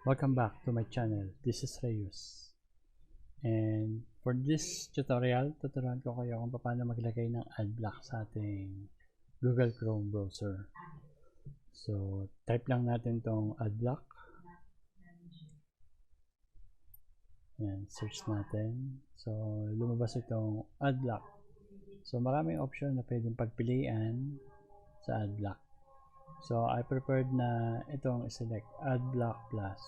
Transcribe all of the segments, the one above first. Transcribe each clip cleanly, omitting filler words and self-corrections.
Welcome back to my channel. This is Reyus. And for this tutorial, tuturuan ko kayo kung paano maglagay ng Adblock sa ating Google Chrome browser. So, type lang natin tong Adblock. Yan, search natin. So, lumabas itong Adblock. So, maraming option na pwedeng pagpilian sa Adblock. So, I preferred na itong select Adblock Plus.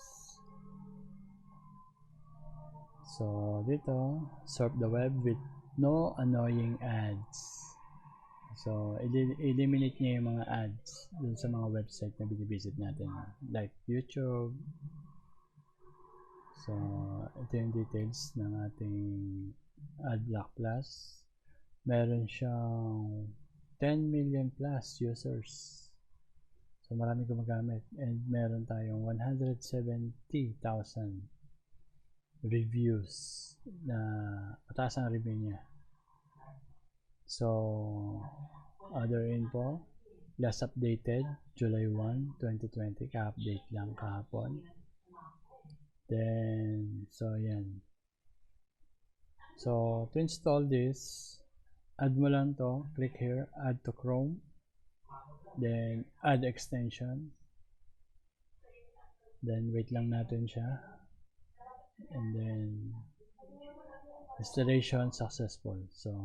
So, dito, surf the web with no annoying ads. So, eliminate niya yung mga ads dun sa mga website na binivisit natin. Like YouTube. So, ito yung details ng ating Adblock Plus. Meron siyang 10 million plus users. So, marami gumagamit. And meron tayong 170,000 reviews na mataas ang review niya. So, other info, last updated July 1, 2020, ka-update lang kahapon. Then, so yan. So, to install this, add mo lang to, click here, add to Chrome, then add extension, then wait lang natin siya. And then installation successful. So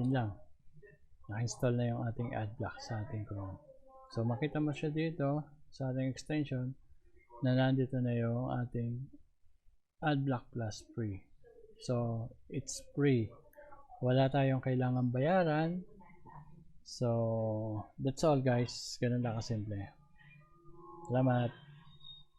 yun lang, naka-install na yung ating Adblock sa ating Chrome. So makita mo siya dito sa ating extension na nandito na yung ating Adblock Plus free. So it's free, wala tayong kailangan bayaran. So that's all guys, ganun lang kasimple. Salamat.